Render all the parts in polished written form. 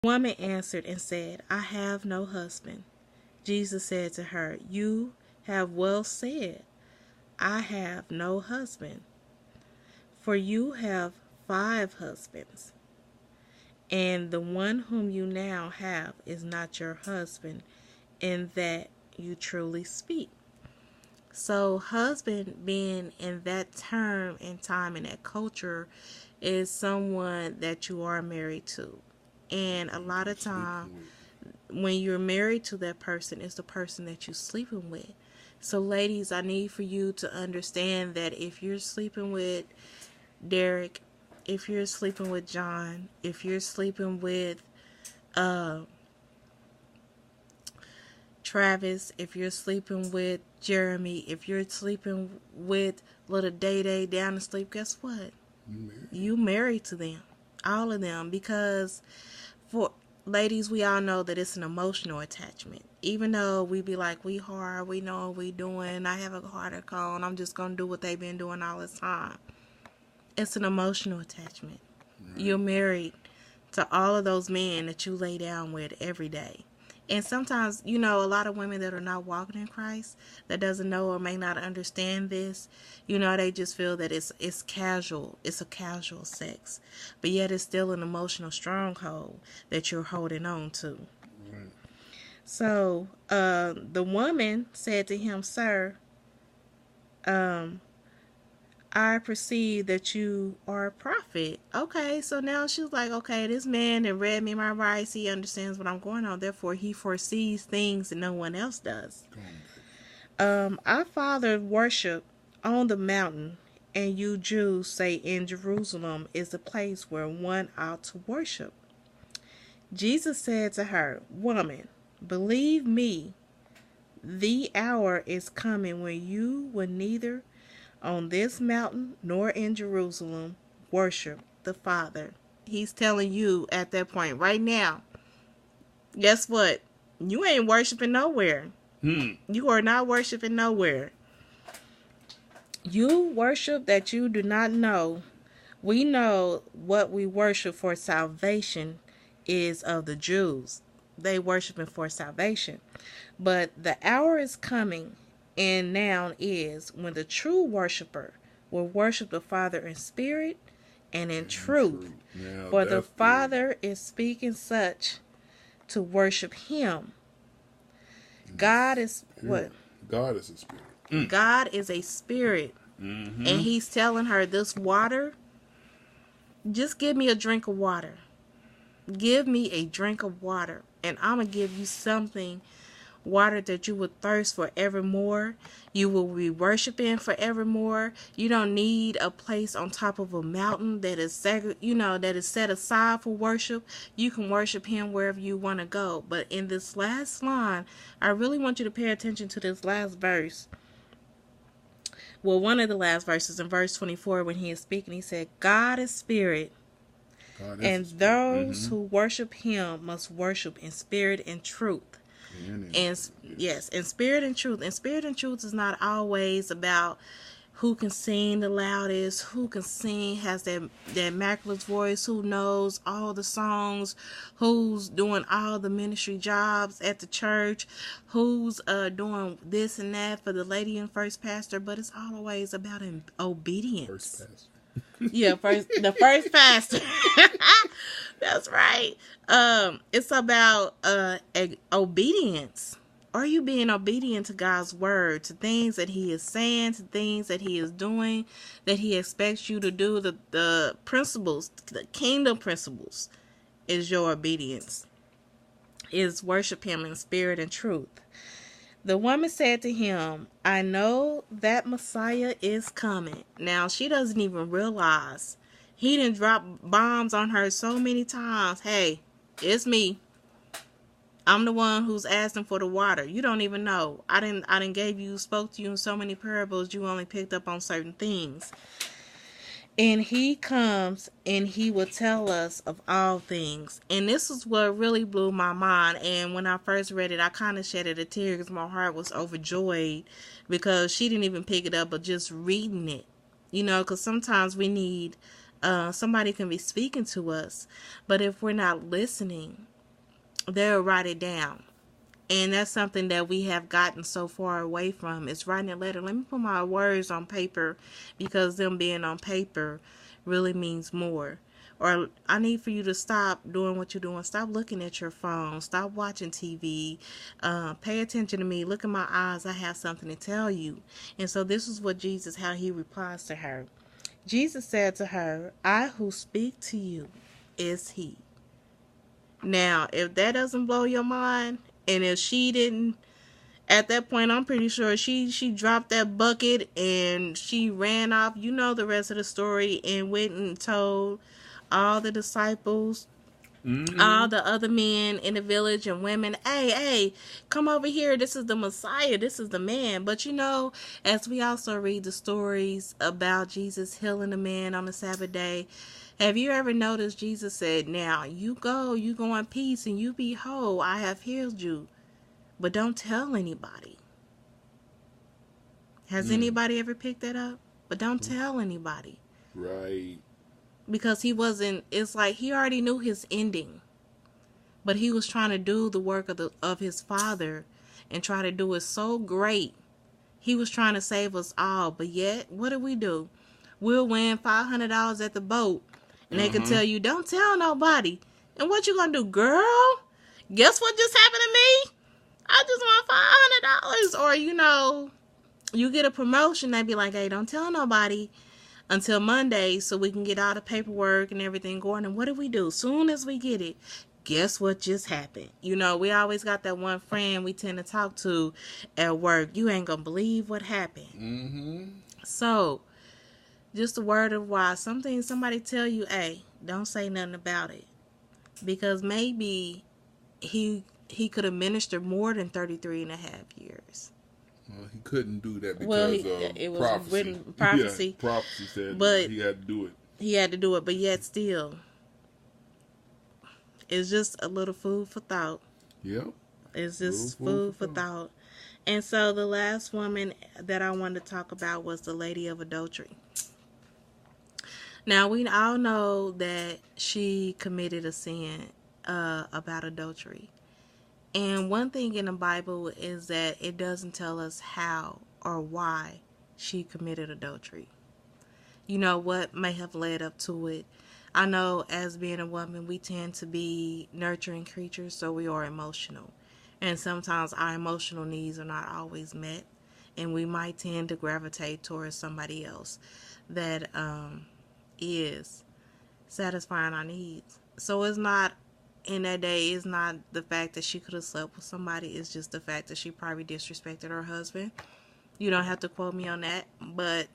The woman answered and said, I have no husband. Jesus said to her, You have well said, I have no husband. For you have 5 husbands, and the one whom you now have is not your husband, in that you truly speak. So husband being in that term and time in that culture is someone that you are married to. And a lot of time when you're married to that person, it's the person that you're sleeping with. So ladies, I need for you to understand that if you're sleeping with Derek, if you're sleeping with John, if you're sleeping with Travis, if you're sleeping with Jeremy, if you're sleeping with little Day Day down to sleep, guess what? You married to them, all of them, because for ladies, we all know that it's an emotional attachment. Even though we be like, we hard, we know what we doing, I have a harder cone, I'm just gonna do what they've been doing all the time. It's an emotional attachment. You're married to all of those men that you lay down with every day. And sometimes, a lot of women that are not walking in Christ, that doesn't know or may not understand this, they just feel that it's casual. It's a casual sex. But yet it's still an emotional stronghold that you're holding on to. Right. So, the woman said to him, Sir, I perceive that you are a prophet. Okay, so now she's like, okay, this man that read me my rights, he understands what I'm going on. Therefore, he foresees things that no one else does. Our father worship on the mountain, and you Jews say in Jerusalem is the place where one ought to worship. Jesus said to her, Woman, believe me, the hour is coming when you will neither on this mountain nor in Jerusalem worship the Father. He's telling you at that point right now, guess what? You ain't worshiping nowhere. You are not worshiping nowhere. You worship that you do not know. We know what we worship for salvation is of the Jews. They worshiping for salvation. But the hour is coming, and now is, when the true worshiper will worship the Father in spirit and in truth. For the Father is speaking such to worship him. God is what? God is a spirit. God is a spirit. And he's telling her, this water, just give me a drink of water. Give me a drink of water, and I'm going to give you something, water that you would thirst forevermore. You will be worshiping forevermore. You don't need a place on top of a mountain that is that is set aside for worship. You can worship him wherever you want to go. But in this last line, I really want you to pay attention to this last verse. Well, one of the last verses in verse 24, when he is speaking, he said, God is spirit. And those who worship him must worship in spirit and truth. And yes, in spirit and truth. And spirit and truth is not always about who can sing the loudest, who can sing, has that miraculous voice, who knows all the songs, who's doing all the ministry jobs at the church, who's doing this and that for the lady and first pastor. But it's always about obedience. First pastor. Yeah, the first pastor. That's right. It's about obedience. Are you being obedient to God's word, to things that he is saying, to things that he is doing, that he expects you to do? The principles, the kingdom principles, is your obedience. Is worship him in spirit and truth. The woman said to him, I know that Messiah is coming. Now, she doesn't even realize he done dropped bombs on her so many times. Hey, it's me. I'm the one who's asking for the water. You don't even know. I didn't spoke to you in so many parables, you only picked up on certain things. And he comes and he will tell us of all things. And this is what really blew my mind. And when I first read it, I kind of shedded a tear because my heart was overjoyed because she didn't even pick it up, but just reading it. Because sometimes we need somebody can be speaking to us. But if we're not listening, they'll write it down. And that's something that we have gotten so far away from, is writing a letter. Let me put my words on paper, because them being on paper really means more. Or I need for you to stop doing what you're doing. Stop looking at your phone. Stop watching TV. Pay attention to me. Look in my eyes. I have something to tell you. And so this is what Jesus, how he replies to her. Jesus said to her, I who speak to you is he. Now, if that doesn't blow your mind, and if she didn't, at that point, I'm pretty sure she dropped that bucket and she ran off. You know the rest of the story, and went and told all the disciples, all the other men in the village and women, hey, come over here. This is the Messiah. This is the man. But you know, as we also read the stories about Jesus healing the man on the Sabbath day, have you ever noticed Jesus said, now you go in peace and you be whole. I have healed you. But don't tell anybody. Has anybody ever picked that up? But don't tell anybody. Right. Because it's like he already knew his ending. But he was trying to do the work of his Father, and try to do it so great. He was trying to save us all. But yet, what do? We'll win $500 at the boat. And they can tell you, don't tell nobody. And what you gonna do, girl? Guess what just happened to me? I just want $500. Or, you get a promotion. They be like, hey, don't tell nobody until Monday so we can get all the paperwork and everything going. And what do? Soon as we get it, guess what just happened? We always got that one friend we tend to talk to at work. You ain't gonna believe what happened. So, just a word of why. Somebody tell you, hey, don't say nothing about it. Because maybe he could have ministered more than 33 and a half years. Well, he couldn't do that because it was prophecy. written prophecy. Yeah, prophecy said but he had to do it. He had to do it, but yet still, it's just a little food for thought. Yep. It's just food for thought. And so the last woman that I wanted to talk about was the lady of adultery. Now, we all know that she committed a sin about adultery. And one thing in the Bible is that it doesn't tell us how or why she committed adultery. What may have led up to it. I know as being a woman, we tend to be nurturing creatures, so we are emotional. And sometimes our emotional needs are not always met. And we might tend to gravitate towards somebody else that is satisfying our needs. So it's not, in that day, it's not the fact that she could have slept with somebody. It's just the fact that she probably disrespected her husband. You don't have to quote me on that, but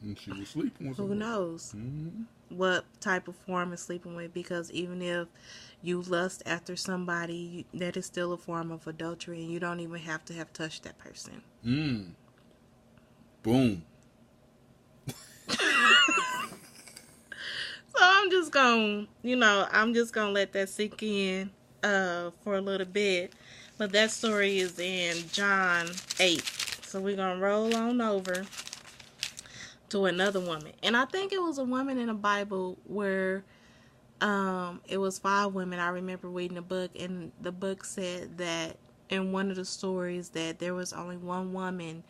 and she was sleeping with who knows what type of form is sleeping with? Because even if you lust after somebody, that is still a form of adultery, and you don't even have to have touched that person. Boom. So I'm just gonna let that sink in for a little bit. But that story is in John 8. So we're gonna roll on over to another woman. And I think it was a woman in the Bible where it was 5 women. I remember reading a book, and the book said that in one of the stories that there was only one woman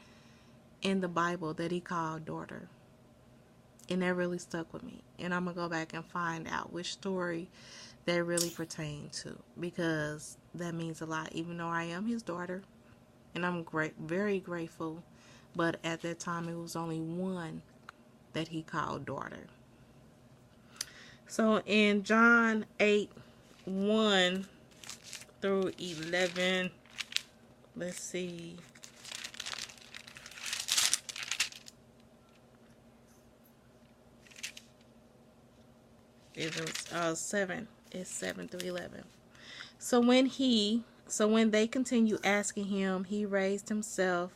in the Bible that he called daughter. And that really stuck with me. And I'm going to go back and find out which story that really pertained to. Because that means a lot. Even though I am his daughter. And I'm very grateful. But at that time, it was only one that he called daughter. So in John 8, 1 through 11. Let's see. It was 7. It's 7 through 11. So when they continued asking him, he raised himself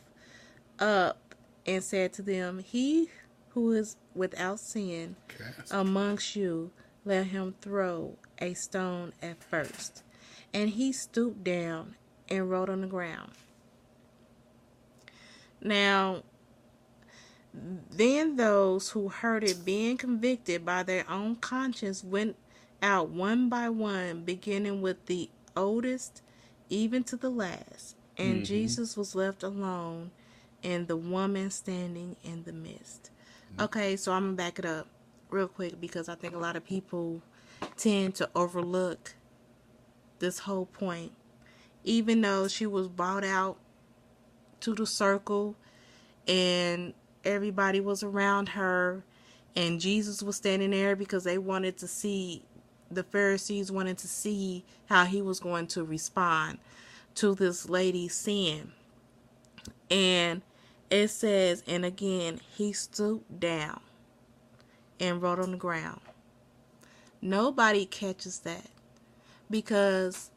up and said to them, he who is without sin amongst you, let him throw a stone at first. And he stooped down and wrote on the ground. Now, then those who heard it, being convicted by their own conscience, went out one by one, beginning with the oldest, even to the last. And Jesus was left alone, and the woman standing in the midst. Okay, so I'm going to back it up real quick because I think a lot of people tend to overlook this whole point. Even though she was brought out to the circle and everybody was around her and Jesus was standing there because they wanted to see, the Pharisees wanted to see how he was going to respond to this lady's sin. And it says, and again, he stooped down and wrote on the ground. Nobody catches that, because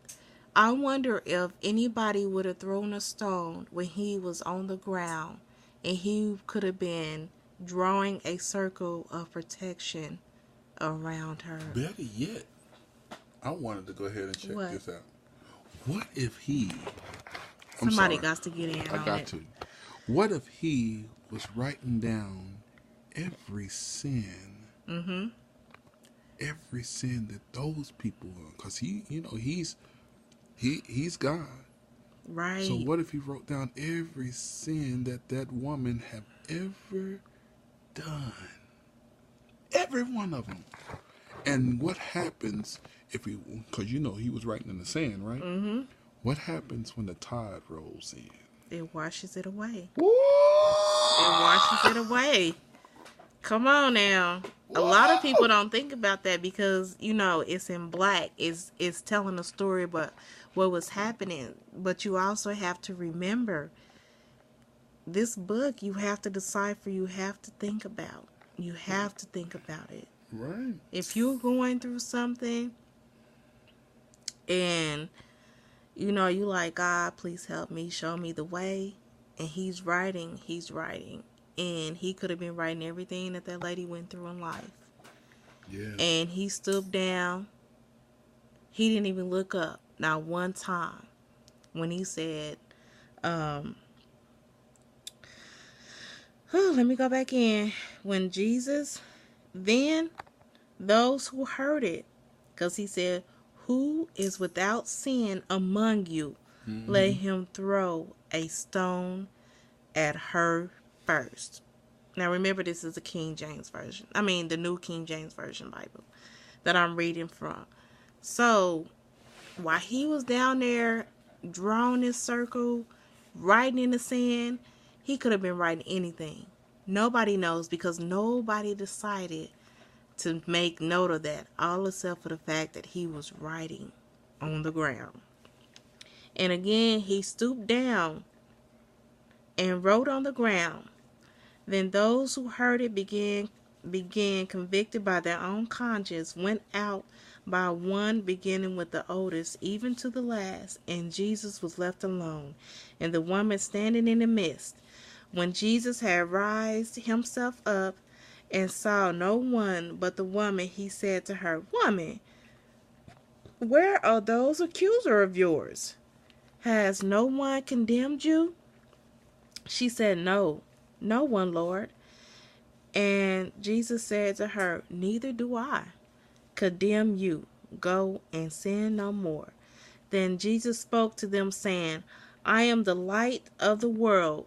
I wonder if anybody would have thrown a stone when he was on the ground, and he could have been drawing a circle of protection around her. Better yet, I wanted to go ahead and check What? this out. What if he... Somebody got to get in I on got it. to. What if he was writing down every sin, every sin that those people are, because he's God. Right. So what if he wrote down every sin that woman have ever done? Every one of them. And what happens if he, because he was writing in the sand, right? Mm-hmm. What happens when the tide rolls in? It washes it away. Woo! It washes it away. Come on now. A lot of people don't think about that because, it's in black. It's telling a story about what was happening. But you also have to remember, this book you have to decipher, you have to think about. You have to think about it. Right. If you're going through something and, you like, God, please help me, show me the way. And he's writing. And he could have been writing everything that lady went through in life. Yeah. And he stooped down. He didn't even look up, not one time, when he said, let me go back in. When Jesus, then those who heard it, because he said, who is without sin among you? Let him throw a stone at her first. Now remember, this is the King James Version. I mean, the New King James Version Bible that I'm reading from. So, while he was down there drawing his circle, writing in the sand, he could have been writing anything. Nobody knows, because nobody decided to make note of that, all except for the fact that he was writing on the ground. And again, he stooped down and wrote on the ground. Then those who heard it began convicted by their own conscience, went out by one, beginning with the oldest, even to the last. And Jesus was left alone, and the woman standing in the midst. When Jesus had raised himself up and saw no one but the woman, he said to her, Woman, where are those accusers of yours? Has no one condemned you? She said, No one, Lord. And Jesus said to her, Neither do I condemn you. Go and sin no more. Then Jesus spoke to them, saying, I am the light of the world.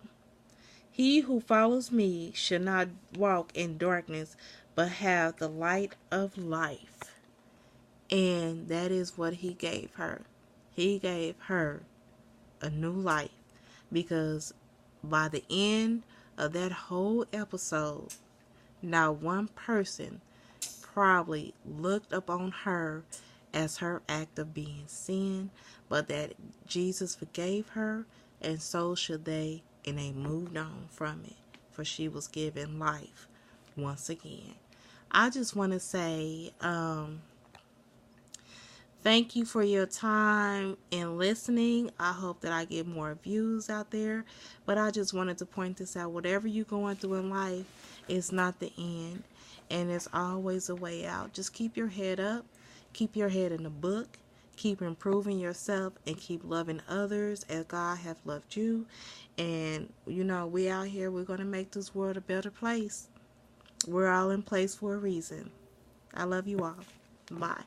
He who follows me shall not walk in darkness, but have the light of life. And that is what he gave her. He gave her a new life, because by the end of that whole episode, not one person probably looked upon her as her act of being sin, but that Jesus forgave her, and so should they, and they moved on from it, for she was given life once again. I just want to say thank you for your time and listening. I hope that I get more views out there, but I just wanted to point this out. Whatever you're going through in life is not the end, and there's always a way out. Just keep your head up, keep your head in the book, keep improving yourself, and keep loving others as God has loved you. And we out here, we're going to make this world a better place. We're all in place for a reason. I love you all. Bye.